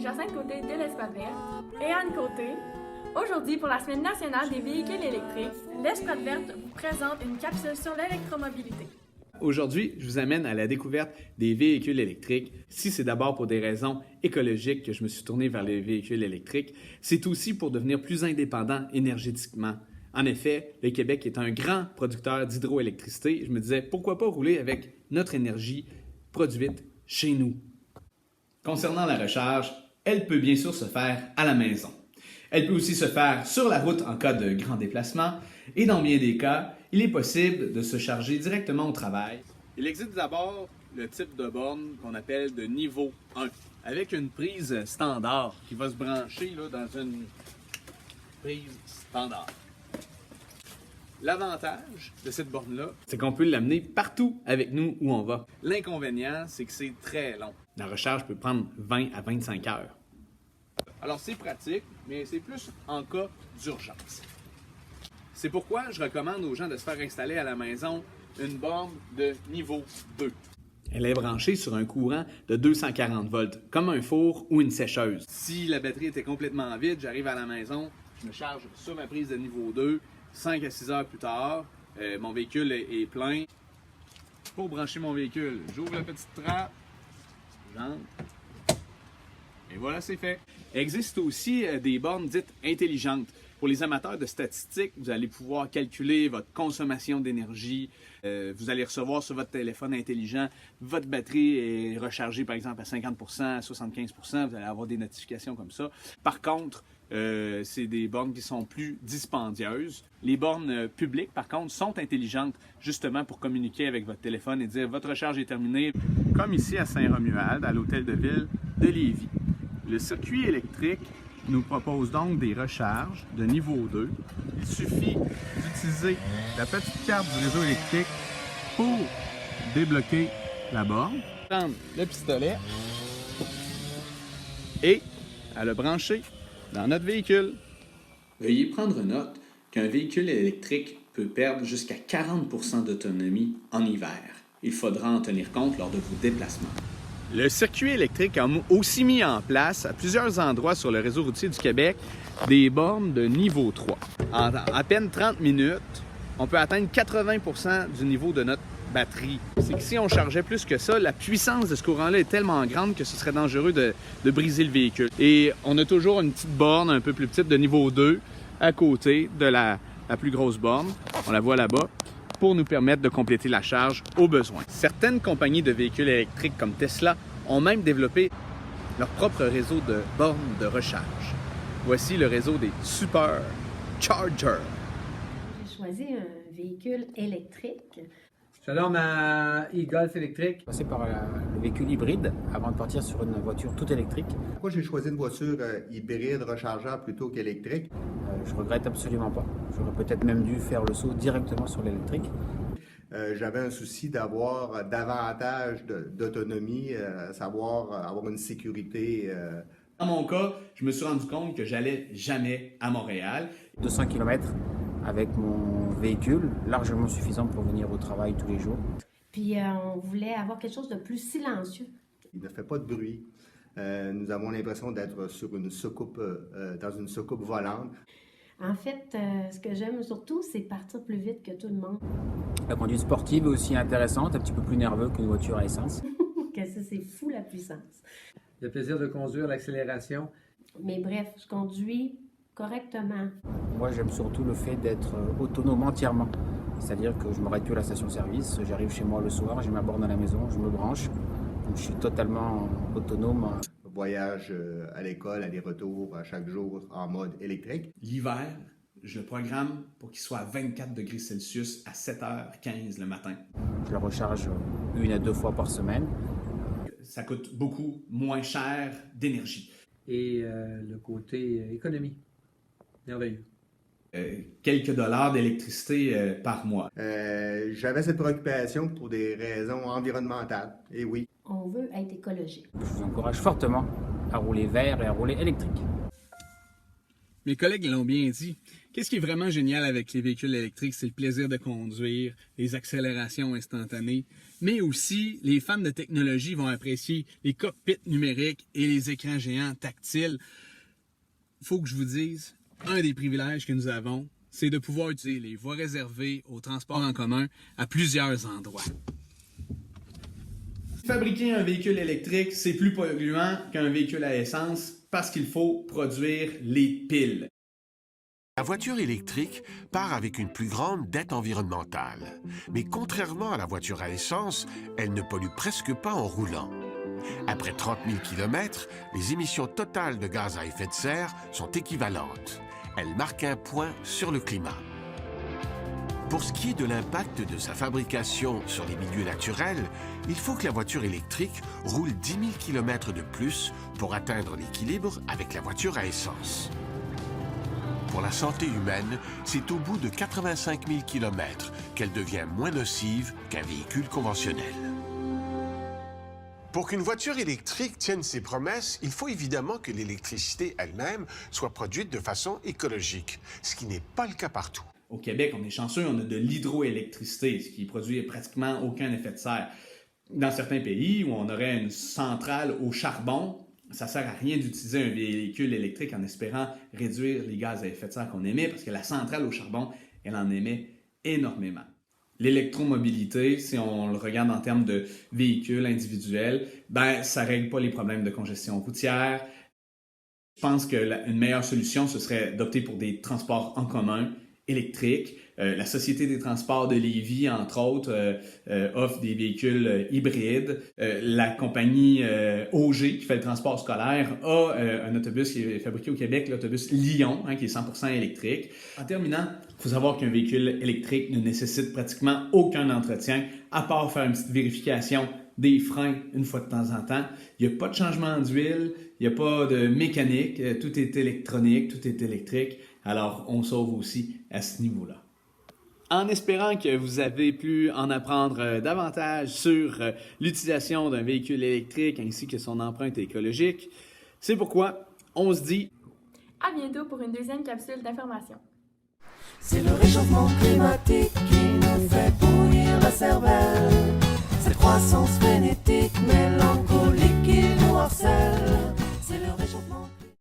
Jacinthe Côté de l'Espace Verte et Anne Côté. Aujourd'hui, pour la Semaine nationale des véhicules électriques, l'Espace Verte vous présente une capsule sur l'électromobilité. Aujourd'hui, je vous amène à la découverte des véhicules électriques. Si c'est d'abord pour des raisons écologiques que je me suis tourné vers les véhicules électriques, c'est aussi pour devenir plus indépendant énergétiquement. En effet, le Québec est un grand producteur d'hydroélectricité. Je me disais, pourquoi pas rouler avec notre énergie produite chez nous? Concernant la recharge, elle peut bien sûr se faire à la maison. Elle peut aussi se faire sur la route en cas de grand déplacement et dans bien des cas, il est possible de se charger directement au travail. Il existe d'abord le type de borne qu'on appelle de niveau 1 avec une prise standard qui va se brancher là, dans une prise standard. L'avantage de cette borne-là, c'est qu'on peut l'amener partout avec nous où on va. L'inconvénient, c'est que c'est très long. La recharge peut prendre 20 à 25 heures. Alors c'est pratique, mais c'est plus en cas d'urgence. C'est pourquoi je recommande aux gens de se faire installer à la maison une borne de niveau 2. Elle est branchée sur un courant de 240 volts, comme un four ou une sécheuse. Si la batterie était complètement vide, j'arrive à la maison, je me charge sur ma prise de niveau 2, 5 à 6 heures plus tard, mon véhicule est plein. Pour brancher mon véhicule, j'ouvre la petite trappe, j'entre, et voilà, c'est fait. Il existe aussi des bornes dites intelligentes. Pour les amateurs de statistiques, vous allez pouvoir calculer votre consommation d'énergie. Vous allez recevoir sur votre téléphone intelligent, votre batterie est rechargée par exemple à 50%, à 75%. Vous allez avoir des notifications comme ça. Par contre, c'est des bornes qui sont plus dispendieuses. Les bornes publiques, par contre, sont intelligentes justement pour communiquer avec votre téléphone et dire « Votre recharge est terminée ». Comme ici à Saint-Romuald, à l'hôtel de ville de Lévis. Le circuit électrique nous propose donc des recharges de niveau 2. Il suffit d'utiliser la petite carte du réseau électrique pour débloquer la borne. Prendre le pistolet et à le brancher dans notre véhicule. Veuillez prendre note qu'un véhicule électrique peut perdre jusqu'à 40% d'autonomie en hiver. Il faudra en tenir compte lors de vos déplacements. Le circuit électrique a aussi mis en place à plusieurs endroits sur le réseau routier du Québec des bornes de niveau 3. En à peine 30 minutes, on peut atteindre 80% du niveau de notre batterie. C'est que si on chargeait plus que ça, la puissance de ce courant-là est tellement grande que ce serait dangereux de briser le véhicule. Et on a toujours une petite borne un peu plus petite de niveau 2 à côté de la plus grosse borne. On la voit là-bas, pour nous permettre de compléter la charge au besoin. Certaines compagnies de véhicules électriques comme Tesla ont même développé leur propre réseau de bornes de recharge. Voici le réseau des Superchargers. J'ai choisi un véhicule électrique. J'adore ma e-Golf électrique. Passer par le véhicule hybride avant de partir sur une voiture toute électrique. Pourquoi j'ai choisi une voiture hybride rechargeable plutôt qu'électrique? Je regrette absolument pas. J'aurais peut-être même dû faire le saut directement sur l'électrique. J'avais un souci d'avoir davantage d'autonomie, à savoir avoir une sécurité. Dans mon cas, je me suis rendu compte que j'allais jamais à Montréal. 200 km avec mon véhicule, largement suffisant pour venir au travail tous les jours. Puis on voulait avoir quelque chose de plus silencieux. Il ne fait pas de bruit. Nous avons l'impression d'être sur une soucoupe, dans une soucoupe volante. En fait, ce que j'aime surtout, c'est partir plus vite que tout le monde. La conduite sportive est aussi intéressante, un petit peu plus nerveux qu'une voiture à essence. Que ça, c'est fou la puissance. Le plaisir de conduire, l'accélération. Mais bref, je conduis correctement. Moi, j'aime surtout le fait d'être autonome entièrement. C'est-à-dire que je m'arrête plus à la station-service, j'arrive chez moi le soir, j'ai ma borne à la maison, je me branche. Donc, je suis totalement autonome. Voyage à l'école, aller-retour chaque jour en mode électrique. L'hiver, je le programme pour qu'il soit à 24 degrés Celsius à 7h15 le matin. Je le recharge 1 à 2 fois par semaine. Ça coûte beaucoup moins cher d'énergie. Et le côté économie. Merveilleux. Quelques dollars d'électricité par mois. J'avais cette préoccupation pour des raisons environnementales. Et oui. On veut être écologique. Je vous encourage fortement à rouler vert et à rouler électrique. Mes collègues l'ont bien dit. Qu'est-ce qui est vraiment génial avec les véhicules électriques, c'est le plaisir de conduire, les accélérations instantanées, mais aussi les fans de technologie vont apprécier les cockpits numériques et les écrans géants tactiles. Il faut que je vous dise, un des privilèges que nous avons, c'est de pouvoir utiliser les voies réservées au transport en commun à plusieurs endroits. Fabriquer un véhicule électrique, c'est plus polluant qu'un véhicule à essence parce qu'il faut produire les piles. La voiture électrique part avec une plus grande dette environnementale. Mais contrairement à la voiture à essence, elle ne pollue presque pas en roulant. Après 30 000 km, les émissions totales de gaz à effet de serre sont équivalentes. Elles marquent un point sur le climat. Pour ce qui est de l'impact de sa fabrication sur les milieux naturels, il faut que la voiture électrique roule 10 000 km de plus pour atteindre l'équilibre avec la voiture à essence. Pour la santé humaine, c'est au bout de 85 000 km qu'elle devient moins nocive qu'un véhicule conventionnel. Pour qu'une voiture électrique tienne ses promesses, il faut évidemment que l'électricité elle-même soit produite de façon écologique, ce qui n'est pas le cas partout. Au Québec, on est chanceux, on a de l'hydroélectricité, ce qui produit pratiquement aucun effet de serre. Dans certains pays où on aurait une centrale au charbon, ça ne sert à rien d'utiliser un véhicule électrique en espérant réduire les gaz à effet de serre qu'on émet, parce que la centrale au charbon, elle en émet énormément. L'électromobilité, si on le regarde en termes de véhicules individuels, ça ne règle pas les problèmes de congestion routière. Je pense qu'une meilleure solution, ce serait d'opter pour des transports en commun électriques. La Société des transports de Lévis, entre autres, offre des véhicules hybrides. La compagnie Auger, qui fait le transport scolaire, a un autobus qui est fabriqué au Québec, l'autobus Lion, qui est 100% électrique. En terminant, il faut savoir qu'un véhicule électrique ne nécessite pratiquement aucun entretien, à part faire une petite vérification des freins une fois de temps en temps. Il n'y a pas de changement d'huile, il n'y a pas de mécanique, tout est électronique, tout est électrique. Alors, on sauve aussi à ce niveau-là. En espérant que vous avez pu en apprendre davantage sur l'utilisation d'un véhicule électrique ainsi que son empreinte écologique, c'est pourquoi on se dit À bientôt pour une deuxième capsule d'information. C'est le réchauffement climatique qui nous fait bouillir la cervelle. Cette croissance frénétique, mélancolique qui nous harcèle. C'est le réchauffement